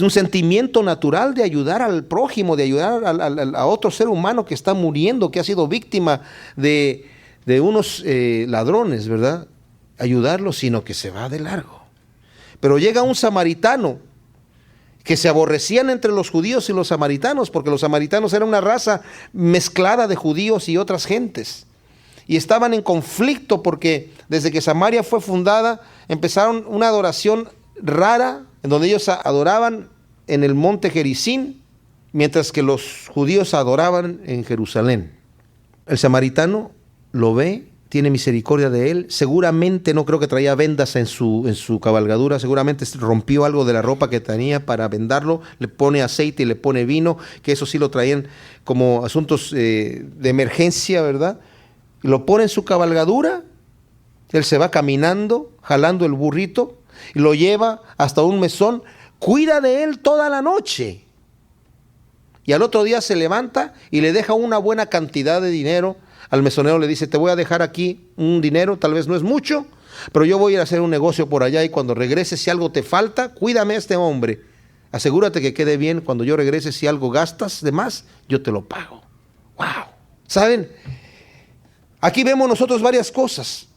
un sentimiento natural de ayudar al prójimo, de ayudar a otro ser humano que está muriendo, que ha sido víctima de unos ladrones, ¿verdad? Ayudarlo, sino que se va de largo. Pero llega un samaritano, que se aborrecían entre los judíos y los samaritanos, porque los samaritanos eran una raza mezclada de judíos y otras gentes. Y estaban en conflicto porque desde que Samaria fue fundada, empezaron una adoración rara, en donde ellos adoraban en el monte Gerizim, mientras que los judíos adoraban en Jerusalén. El samaritano lo ve, tiene misericordia de él. Seguramente no creo que traía vendas en su cabalgadura, seguramente rompió algo de la ropa que tenía para vendarlo, le pone aceite y le pone vino, que eso sí lo traían como asuntos de emergencia, ¿verdad? Y lo pone en su cabalgadura, él se va caminando, jalando el burrito, y lo lleva hasta un mesón, cuida de él toda la noche. Y al otro día se levanta y le deja una buena cantidad de dinero. Al mesonero le dice, te voy a dejar aquí un dinero, tal vez no es mucho, pero yo voy a ir a hacer un negocio por allá y cuando regrese, si algo te falta, cuídame a este hombre. Asegúrate que quede bien, cuando yo regrese, si algo gastas de más, yo te lo pago. ¡Wow! ¿Saben? Aquí vemos nosotros varias cosas.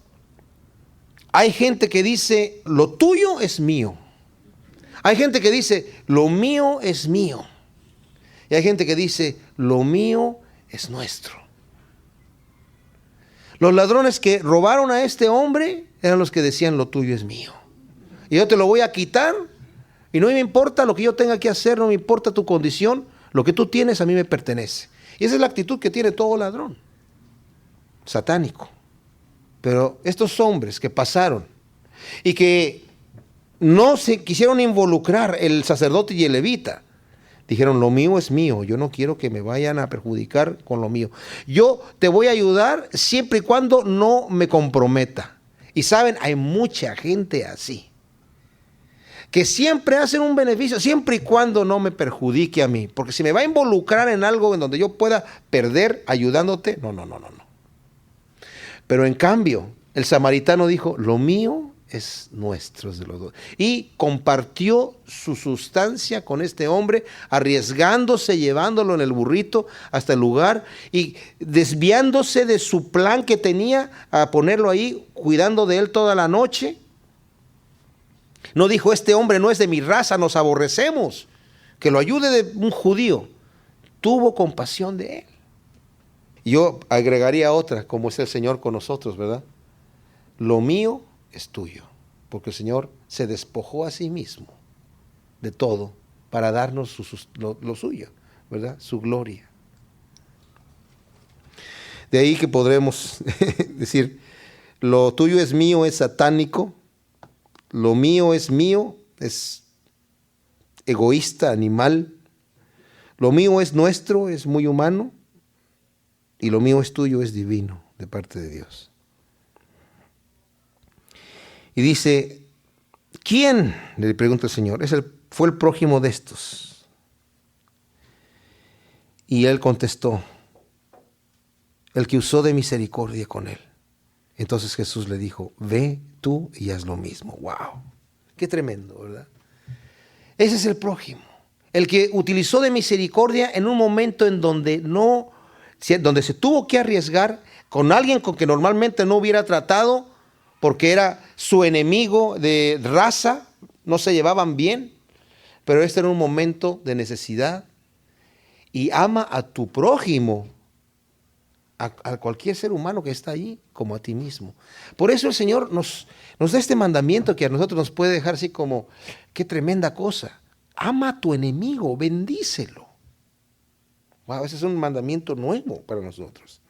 Hay gente que dice, lo tuyo es mío. Hay gente que dice, lo mío es mío. Y hay gente que dice, lo mío es nuestro. Los ladrones que robaron a este hombre eran los que decían, lo tuyo es mío. Y yo te lo voy a quitar y no me importa lo que yo tenga que hacer, no me importa tu condición, lo que tú tienes a mí me pertenece. Y esa es la actitud que tiene todo ladrón, satánico. Pero estos hombres que pasaron y que no se quisieron involucrar, el sacerdote y el levita, dijeron, lo mío es mío, yo no quiero que me vayan a perjudicar con lo mío. Yo te voy a ayudar siempre y cuando no me comprometa. Y saben, hay mucha gente así, que siempre hacen un beneficio, siempre y cuando no me perjudique a mí. Porque si me va a involucrar en algo en donde yo pueda perder ayudándote, no. Pero en cambio, el samaritano dijo, lo mío es nuestro, es de los dos. Y compartió su sustancia con este hombre, arriesgándose, llevándolo en el burrito hasta el lugar y desviándose de su plan que tenía a ponerlo ahí, cuidando de él toda la noche. No dijo, este hombre no es de mi raza, nos aborrecemos, que lo ayude de un judío. Tuvo compasión de él. Yo agregaría otra, como es el Señor con nosotros, ¿verdad? Lo mío es tuyo, porque el Señor se despojó a sí mismo de todo para darnos lo suyo, ¿verdad? Su gloria. De ahí que podremos decir, lo tuyo es mío, es satánico, lo mío, es egoísta, animal, lo mío es nuestro, es muy humano, y lo mío es tuyo, es divino, de parte de Dios. Y dice, ¿quién? Le pregunta el Señor, fue el prójimo de estos. Y él contestó, el que usó de misericordia con él. Entonces Jesús le dijo, ve tú y haz lo mismo. ¡Wow! Qué tremendo, ¿verdad? Ese es el prójimo, el que utilizó de misericordia en un momento en donde donde se tuvo que arriesgar con alguien con que normalmente no hubiera tratado, porque era su enemigo de raza, no se llevaban bien, pero este era un momento de necesidad. Y ama a tu prójimo, a cualquier ser humano que está allí, como a ti mismo. Por eso el Señor nos da este mandamiento que a nosotros nos puede dejar así como, qué tremenda cosa. Ama a tu enemigo, bendícelo. Wow, ese es un mandamiento nuevo para nosotros.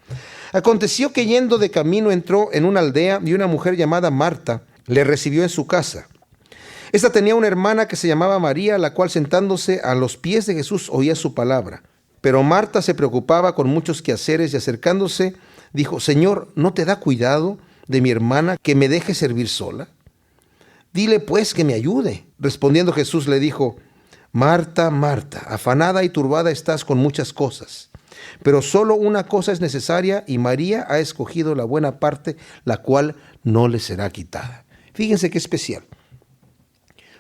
Aconteció que yendo de camino entró en una aldea y una mujer llamada Marta le recibió en su casa. Esta tenía una hermana que se llamaba María, la cual sentándose a los pies de Jesús oía su palabra. Pero Marta se preocupaba con muchos quehaceres y acercándose dijo: Señor, ¿no te da cuidado de mi hermana que me deje servir sola? Dile pues que me ayude. Respondiendo Jesús le dijo: Marta, Marta, afanada y turbada estás con muchas cosas, pero solo una cosa es necesaria y María ha escogido la buena parte, la cual no le será quitada. Fíjense qué especial.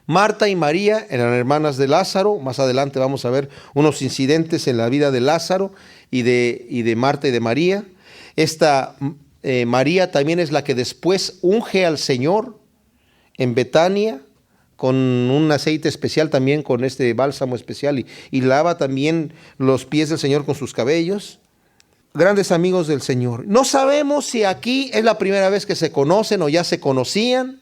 Marta y María eran hermanas de Lázaro. Más adelante vamos a ver unos incidentes en la vida de Lázaro y de Marta y de María. Esta María también es la que después unge al Señor en Betania con un aceite especial, también con este bálsamo especial, y lava también los pies del Señor con sus cabellos. Grandes amigos del Señor. No sabemos si aquí es la primera vez que se conocen o ya se conocían,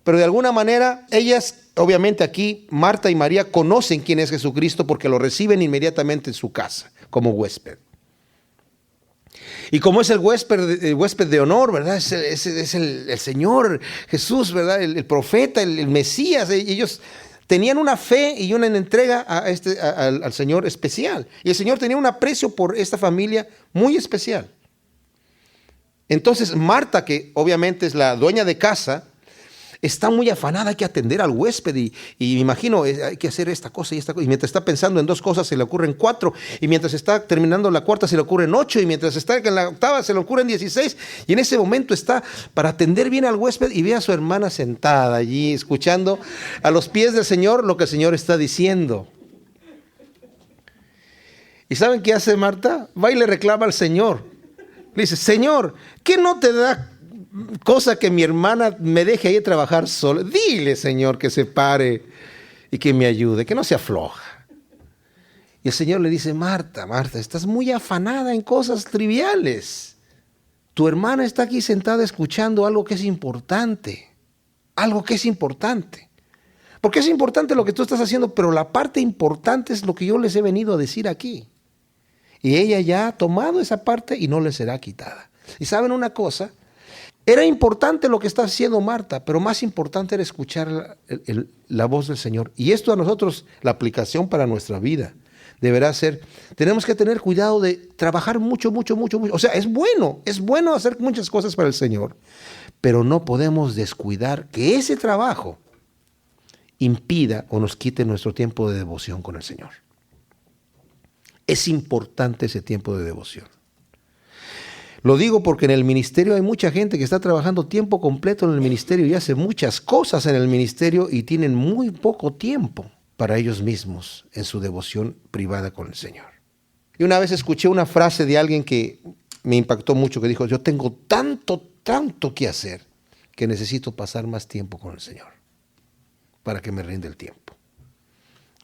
pero de alguna manera ellas, obviamente aquí, Marta y María conocen quién es Jesucristo porque lo reciben inmediatamente en su casa como huésped. Y como es el huésped de honor, ¿verdad? Es el Señor Jesús, ¿verdad? El profeta, el Mesías. Ellos tenían una fe y una entrega al Señor especial. Y el Señor tenía un aprecio por esta familia muy especial. Entonces Marta, que obviamente es la dueña de casa, está muy afanada, hay que atender al huésped y me imagino hay que hacer esta cosa y esta cosa. Y mientras está pensando en 2 cosas se le ocurren 4. Y mientras está terminando la 4 se le ocurren 8. Y mientras está en la 8ª se le ocurren 16. Y en ese momento está para atender bien al huésped y ve a su hermana sentada allí escuchando a los pies del Señor lo que el Señor está diciendo. ¿Y saben qué hace Marta? Va y le reclama al Señor. Le dice: Señor, ¿qué no te da cosa que mi hermana me deje ahí trabajar sola? Dile, Señor, que se pare y que me ayude, que no se afloja. Y el Señor le dice: Marta, Marta, estás muy afanada en cosas triviales. Tu hermana está aquí sentada escuchando algo que es importante. Algo que es importante. Porque es importante lo que tú estás haciendo, pero la parte importante es lo que yo les he venido a decir aquí. Y ella ya ha tomado esa parte y no le será quitada. Y saben una cosa, era importante lo que está haciendo Marta, pero más importante era escuchar la voz del Señor. Y esto a nosotros, la aplicación para nuestra vida, deberá ser, tenemos que tener cuidado de trabajar mucho. O sea, es bueno hacer muchas cosas para el Señor, pero no podemos descuidar que ese trabajo impida o nos quite nuestro tiempo de devoción con el Señor. Es importante ese tiempo de devoción. Lo digo porque en el ministerio hay mucha gente que está trabajando tiempo completo en el ministerio y hace muchas cosas en el ministerio y tienen muy poco tiempo para ellos mismos en su devoción privada con el Señor. Y una vez escuché una frase de alguien que me impactó mucho, que dijo: yo tengo tanto que hacer que necesito pasar más tiempo con el Señor para que me rinde el tiempo.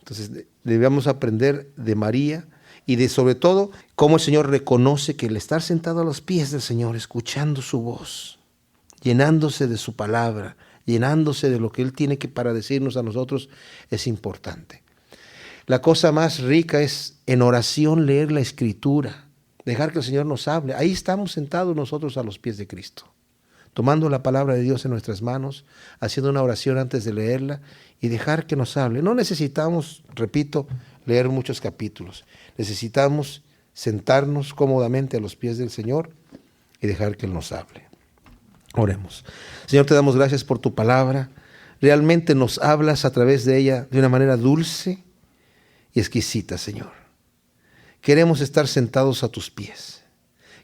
Entonces debemos aprender de María y de sobre todo cómo el Señor reconoce que el estar sentado a los pies del Señor, escuchando su voz, llenándose de su palabra, llenándose de lo que Él tiene que para decirnos a nosotros, es importante. La cosa más rica es en oración leer la Escritura, dejar que el Señor nos hable. Ahí estamos sentados nosotros a los pies de Cristo, tomando la palabra de Dios en nuestras manos, haciendo una oración antes de leerla y dejar que nos hable. No necesitamos, repito, leer muchos capítulos. Necesitamos sentarnos cómodamente a los pies del Señor y dejar que Él nos hable. Oremos. Señor, te damos gracias por tu palabra. Realmente nos hablas a través de ella de una manera dulce y exquisita, Señor. Queremos estar sentados a tus pies.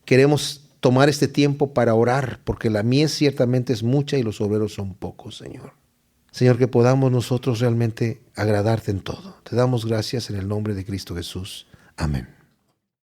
Queremos tomar este tiempo para orar, porque la mies ciertamente es mucha y los obreros son pocos, Señor. Señor, que podamos nosotros realmente agradarte en todo. Te damos gracias en el nombre de Cristo Jesús. Amén.